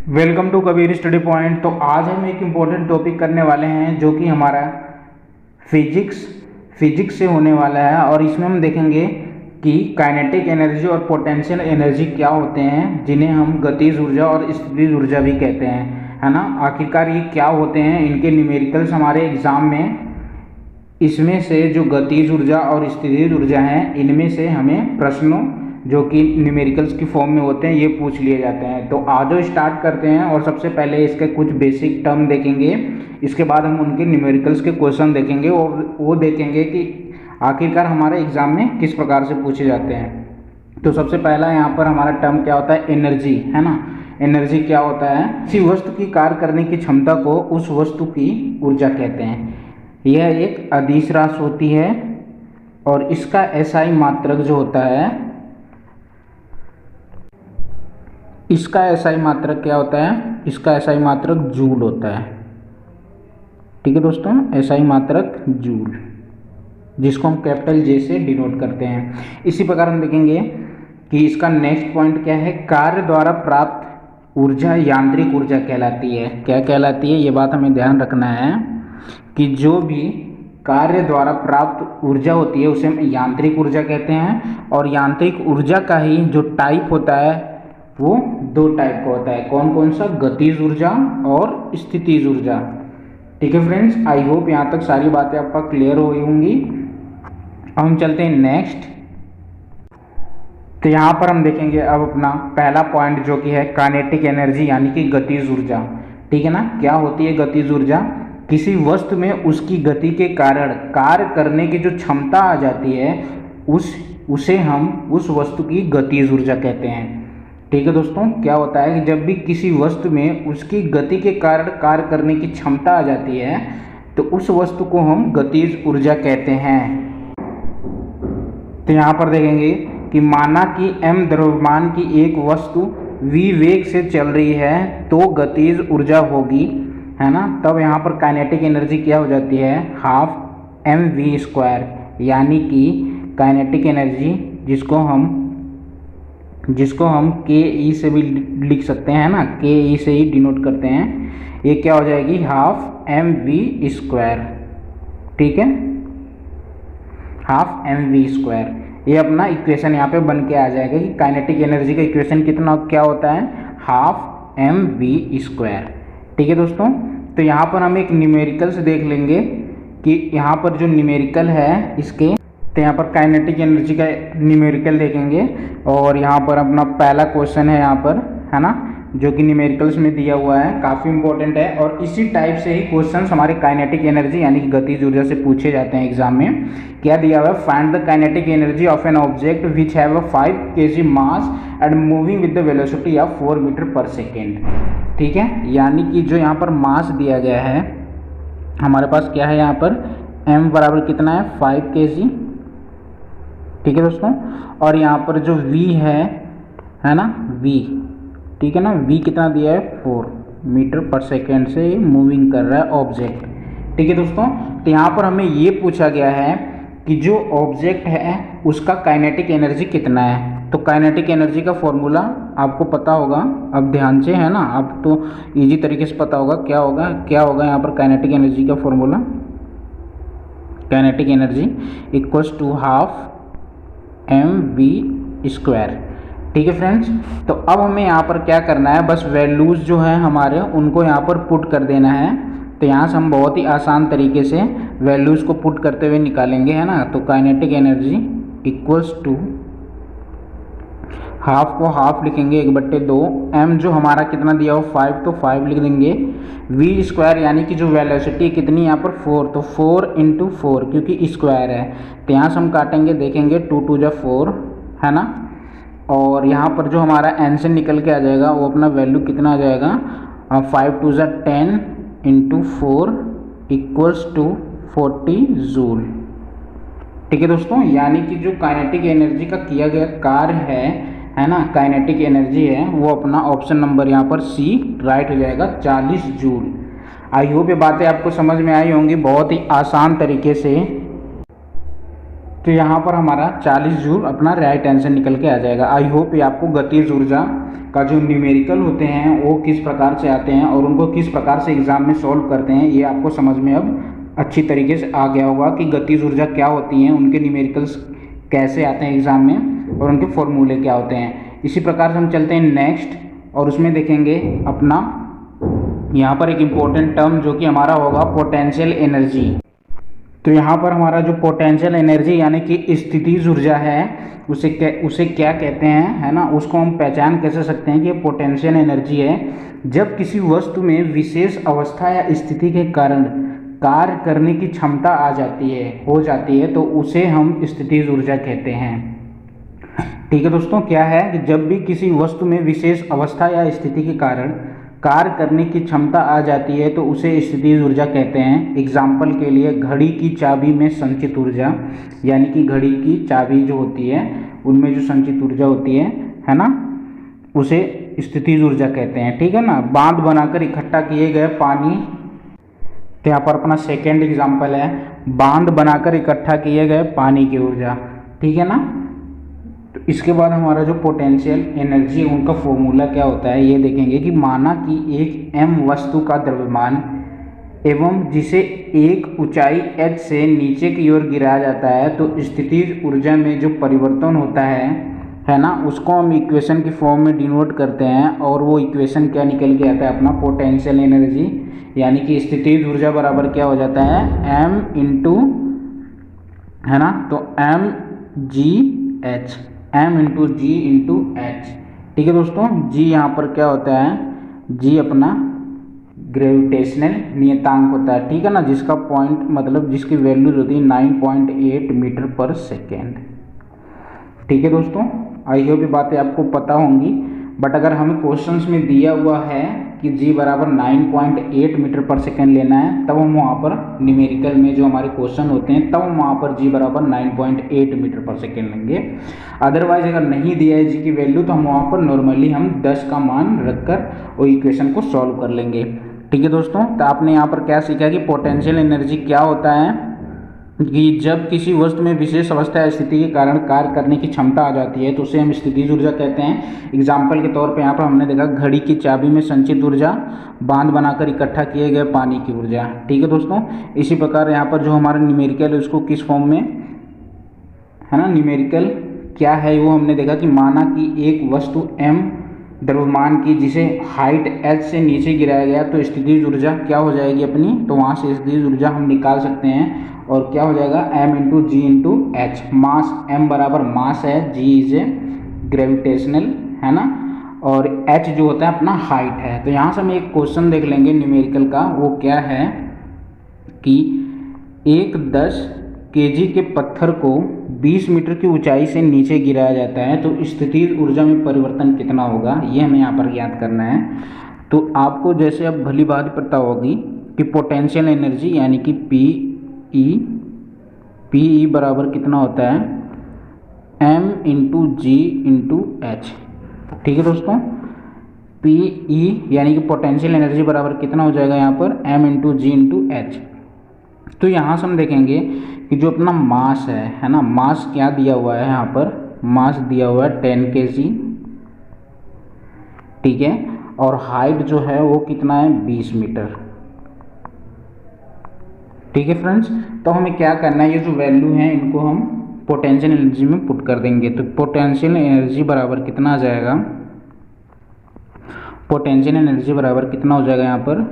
Welcome to Kabir study point. तो आज हम एक इम्पोर्टेंट टॉपिक करने वाले हैं जो कि हमारा फिजिक्स से होने वाला है। और इसमें हम देखेंगे कि काइनेटिक एनर्जी और पोटेंशियल एनर्जी क्या होते हैं, जिन्हें हम गतिज ऊर्जा और स्थितिज ऊर्जा भी कहते हैं, है ना। आखिरकार ये क्या होते हैं, इनके न्यूमेरिकल्स हमारे एग्जाम में इसमें से जो गतिज ऊर्जा और स्थितिज ऊर्जा हैं, इनमें से हमें प्रश्नों जो कि न्यूमेरिकल्स की फॉर्म में होते हैं ये पूछ लिए जाते हैं। तो आज स्टार्ट करते हैं और सबसे पहले इसके कुछ बेसिक टर्म देखेंगे। इसके बाद हम उनके न्यूमेरिकल्स के क्वेश्चन देखेंगे और वो देखेंगे कि आखिरकार हमारे एग्जाम में किस प्रकार से पूछे जाते हैं। तो सबसे पहला यहाँ पर हमारा टर्म क्या होता है, एनर्जी, है ना। एनर्जी क्या होता है, किसी वस्तु की कार्य करने की क्षमता को उस वस्तु की ऊर्जा कहते हैं। यह एक अदिश राशि होती है और इसका एसआई मात्रक जो होता है, इसका एसआई मात्रक क्या होता है, इसका एसआई मात्रक जूल होता है। ठीक है दोस्तों, एसआई मात्रक जूल, जिसको हम कैपिटल जे से डिनोट करते हैं। इसी प्रकार हम देखेंगे कि इसका नेक्स्ट पॉइंट क्या है, कार्य द्वारा प्राप्त ऊर्जा यांत्रिक ऊर्जा कहलाती है। क्या कहलाती है, ये बात हमें ध्यान रखना है कि जो भी कार्य द्वारा प्राप्त ऊर्जा होती है उसे हम यांत्रिक ऊर्जा कहते हैं। और यांत्रिक ऊर्जा का ही जो टाइप होता है वो दो टाइप का होता है। कौन कौन सा, गतिज ऊर्जा और स्थितिज ऊर्जा। ठीक है फ्रेंड्स, आई होप यहाँ तक सारी बातें आपका क्लियर हो गई होंगी। अब हम चलते हैं नेक्स्ट। तो यहाँ पर हम देखेंगे अब अपना पहला पॉइंट जो कि है काइनेटिक एनर्जी यानी कि गतिज ऊर्जा। ठीक है ना। क्या होती है गतिज ऊर्जा, किसी वस्तु में उसकी गति के कारण कार्य करने की जो क्षमता आ जाती है उसे हम उस वस्तु की गतिज ऊर्जा कहते हैं। ठीक है दोस्तों, क्या होता है कि जब भी किसी वस्तु में उसकी गति के कारण कार्य करने की क्षमता आ जाती है तो उस वस्तु को हम गतिज ऊर्जा कहते हैं। तो यहाँ पर देखेंगे कि माना कि m द्रव्यमान की एक वस्तु v वेग से चल रही है तो गतिज ऊर्जा होगी, है ना। तब यहाँ पर काइनेटिक एनर्जी क्या हो जाती है, हाफ mv², यानी कि काइनेटिक एनर्जी जिसको हम के ई से भी लिख सकते हैं ना, के ई से ही डिनोट करते हैं, ये क्या हो जाएगी, हाफ mv²। ठीक है, हाफ mv²। ये अपना इक्वेशन यहाँ पे बन के आ जाएगा कि काइनेटिक एनर्जी का इक्वेशन कितना क्या होता है, हाफ mv²। ठीक है दोस्तों, तो यहाँ पर हम एक न्यूमेरिकल से देख लेंगे कि यहाँ पर जो न्यूमेरिकल है इसके, तो यहाँ पर काइनेटिक एनर्जी का न्यूमेरिकल देखेंगे। और यहाँ पर अपना पहला क्वेश्चन है यहाँ पर, है ना, जो कि न्यूमेरिकल्स में दिया हुआ है, काफ़ी इंपॉर्टेंट है। और इसी टाइप से ही क्वेश्चंस हमारे काइनेटिक एनर्जी यानी कि गतिज ऊर्जा से पूछे जाते हैं एग्जाम में। क्या दिया हुआ है, find the kinetic energy of an object which have a 5 kg mass and moving with the velocity of 4 metre per second. ठीक है, यानी कि जो यहाँ पर मास दिया गया है हमारे पास, क्या है यहाँ पर, m बराबर कितना है, 5 kg। ठीक है दोस्तों, और यहाँ पर जो v है ना, v, ठीक है ना, v कितना दिया है, 4 मीटर पर सेकेंड से मूविंग कर रहा है ऑब्जेक्ट। ठीक है दोस्तों, तो यहाँ पर हमें ये पूछा गया है कि जो ऑब्जेक्ट है उसका काइनेटिक एनर्जी कितना है। तो काइनेटिक एनर्जी का फॉर्मूला आपको पता होगा, अब ध्यान से, है ना, अब तो इजी तरीके से पता होगा क्या होगा यहाँ पर काइनेटिक एनर्जी का formula. Kinetic energy equals to half mv²। ठीक है फ्रेंड्स, तो अब हमें यहाँ पर क्या करना है, बस वैल्यूज़ जो है हमारे उनको यहाँ पर पुट कर देना है। तो यहाँ से हम बहुत ही आसान तरीके से वैल्यूज़ को पुट करते हुए निकालेंगे, है ना। तो kinetic energy equals to half को हाफ लिखेंगे 1/2, m जो हमारा कितना दिया हो 5, तो 5 लिख देंगे, v² यानी कि जो वेलोसिटी कितनी यहाँ पर 4, तो 4 × 4 क्योंकि स्क्वायर है। तो यहाँ से हम काटेंगे, देखेंगे 2 × 2 = 4, है ना। और यहाँ पर जो हमारा आंसर निकल के आ जाएगा वो अपना वैल्यू कितना आ जाएगा, 5 × 2 = 10 × 4 = 40 जूल। ठीक है दोस्तों, यानी कि जो काइनेटिक एनर्जी का किया गया कार्य है ना, काइनेटिक एनर्जी है वो अपना ऑप्शन नंबर यहाँ पर सी राइट हो जाएगा, 40 जूल। आई होप ये बातें आपको समझ में आई होंगी बहुत ही आसान तरीके से। तो यहाँ पर हमारा 40 जूल अपना राइट आंसर निकल के आ जाएगा। आई होप ये आपको गतिज ऊर्जा का जो न्यूमेरिकल होते हैं वो किस प्रकार से आते हैं और उनको किस प्रकार से एग्जाम में सॉल्व करते हैं, ये आपको समझ में अब अच्छी तरीके से आ गया होगा कि गतिज ऊर्जा क्या होती हैं, उनके न्यूमेरिकल्स कैसे आते हैं एग्जाम में और उनके फॉर्मूले क्या होते हैं। इसी प्रकार से हम चलते हैं नेक्स्ट, और उसमें देखेंगे अपना यहाँ पर एक इम्पोर्टेंट टर्म जो कि हमारा होगा पोटेंशियल एनर्जी। तो यहाँ पर हमारा जो पोटेंशियल एनर्जी यानी कि स्थितिज ऊर्जा है उसे क्या कहते हैं, है ना, उसको हम पहचान कैसे सकते हैं कि ये पोटेंशियल एनर्जी है जब किसी वस्तु में विशेष अवस्था या स्थिति के कारण कार्य करने की क्षमता हो जाती है तो उसे हम स्थितिज ऊर्जा कहते हैं। ठीक है दोस्तों, क्या है कि जब भी किसी वस्तु में विशेष अवस्था या स्थिति के कारण कार्य करने की क्षमता आ जाती है तो उसे स्थितिज ऊर्जा कहते हैं। एग्जाम्पल के लिए घड़ी की चाबी में संचित ऊर्जा, यानी कि घड़ी की चाबी जो होती है उनमें जो संचित ऊर्जा होती है ना, उसे स्थितिज ऊर्जा कहते हैं। ठीक है ना। बांध बनाकर इकट्ठा किए गए पानी, तो यहाँ पर अपना सेकेंड एग्जाम्पल है बांध बनाकर इकट्ठा किए गए पानी की ऊर्जा। ठीक है ना। तो इसके बाद हमारा जो पोटेंशियल एनर्जी है उनका फॉर्मूला क्या होता है ये देखेंगे कि माना कि एक m वस्तु का द्रव्यमान एवं जिसे एक ऊंचाई h से नीचे की ओर गिराया जाता है तो स्थितिज ऊर्जा में जो परिवर्तन होता है ना, उसको हम इक्वेशन की फॉर्म में डिनोट करते हैं और वो इक्वेशन क्या निकल के आता है अपना पोटेंशियल एनर्जी, यानी कि स्थितिज ऊर्जा बराबर क्या हो जाता है m इंटू, है ना, तो m इंटू जी इंटू एच। ठीक है दोस्तों, जी यहाँ पर क्या होता है, जी अपना ग्रेविटेशनल नियतांक होता है। ठीक है ना, जिसका पॉइंट मतलब जिसकी वैल्यू होती है 9.8 मीटर पर सेकेंड। ठीक है दोस्तों, आई होप ये बातें आपको पता होंगी। बट अगर हमें क्वेश्चंस में दिया हुआ है कि जी बराबर 9.8 मीटर पर सेकेंड लेना है तब हम वहाँ पर न्यूमेरिकल में जो हमारे क्वेश्चन होते हैं तब हम वहाँ पर जी बराबर 9.8 मीटर पर सेकेंड लेंगे। अदरवाइज अगर नहीं दिया है जी की वैल्यू तो हम वहाँ पर नॉर्मली हम 10 का मान रखकर वो इक्वेशन को सॉल्व कर लेंगे। ठीक है दोस्तों, तो आपने यहाँ पर क्या सीखा कि पोटेंशियल एनर्जी क्या होता है कि जब किसी वस्तु में विशेष अवस्था या स्थिति के कारण कार्य करने की क्षमता आ जाती है तो उसे हम स्थितिज ऊर्जा कहते हैं। एग्जाम्पल के तौर पे यहाँ पर हमने देखा घड़ी की चाबी में संचित ऊर्जा, बांध बनाकर इकट्ठा किए गए पानी की ऊर्जा। ठीक है दोस्तों, इसी प्रकार यहाँ पर जो हमारा न्यूमेरिकल है उसको किस फॉर्म में, है ना, न्यूमेरिकल क्या है वो हमने देखा कि माना कि एक वस्तु m द्रव्यमान की जिसे हाइट h से नीचे गिराया गया तो स्थितिज ऊर्जा क्या हो जाएगी अपनी, तो वहाँ से स्थितिज ऊर्जा हम निकाल सकते हैं और क्या हो जाएगा m इंटू जी इंटू एच। मास m बराबर मास है, g इज ए ग्रेविटेशनल, है ना, और h जो होता है अपना हाइट है। तो यहाँ से हम एक क्वेश्चन देख लेंगे न्यूमेरिकल का, वो क्या है कि एक 10 kg के पत्थर को 20 मीटर की ऊंचाई से नीचे गिराया जाता है तो स्थितिज ऊर्जा में परिवर्तन कितना होगा, ये हमें यहाँ पर ज्ञात करना है। तो आपको जैसे अब भली बात पता होगी कि पोटेंशियल एनर्जी यानी कि पी बराबर कितना होता है m इंटू जी इंटू एच। ठीक है दोस्तों, पी यानी कि पोटेंशियल एनर्जी बराबर कितना हो जाएगा यहाँ पर m इंटू जी इंटू एच। तो यहाँ से हम देखेंगे कि जो अपना मास है ना, मास क्या दिया हुआ है यहाँ पर, मास दिया हुआ है 10 kg। ठीक है, और हाइट जो है वो कितना है 20 मीटर। ठीक है फ्रेंड्स, तो हमें क्या करना है, ये जो वैल्यू है इनको हम पोटेंशियल एनर्जी में पुट कर देंगे। तो पोटेंशियल एनर्जी बराबर कितना आ जाएगा, पोटेंशियल एनर्जी बराबर कितना हो जाएगा यहाँ पर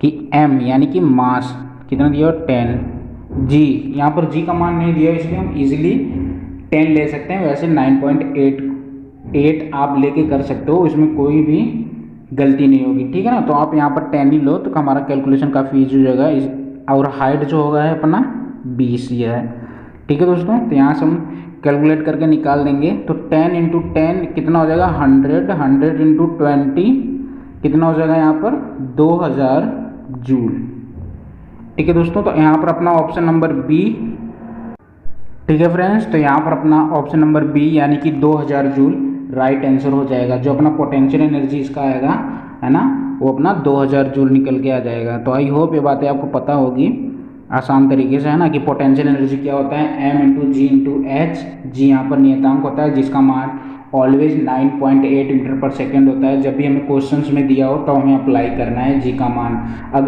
कि m यानी कि मास कितना दिया 10, g यहाँ पर g का मान नहीं दिया इसलिए हम इजीली 10 ले सकते हैं। वैसे 9.8 आप लेके कर सकते हो, इसमें कोई भी गलती नहीं होगी। ठीक है ना, तो आप यहाँ पर 10 ही लो तो हमारा कैलकुलेशन काफ़ी ईजी हो जाएगा। और हाइट जो होगा है अपना 20 ये है। ठीक है दोस्तों, तो यहाँ से हम कैलकुलेट करके निकाल देंगे। तो 10 इंटू 10 कितना हो जाएगा 100, 100 इंटू 20 कितना हो जाएगा यहाँ पर 2000 जूल। ठीक है दोस्तों, तो यहाँ पर अपना ऑप्शन नंबर बी। ठीक है फ्रेंड्स, तो यहाँ पर अपना ऑप्शन नंबर बी यानी कि 2000 जूल राइट आंसर हो जाएगा। जो अपना पोटेंशियल एनर्जी इसका आएगा, है ना, वो अपना 2000 जूल निकल के आ जाएगा। तो आई होप ये बातें आपको पता होगी। आसान तरीके से, है ना, कि पोटेंशियल एनर्जी क्या होता है, m इंटू जी इंटू एच। जी यहाँ पर नियतांक होता है जिसका मान ऑलवेज 9.8 मीटर पर सेकेंड होता है। जब भी हमें क्वेश्चंस में दिया हो तो हमें अप्लाई करना है जी का मान। अगर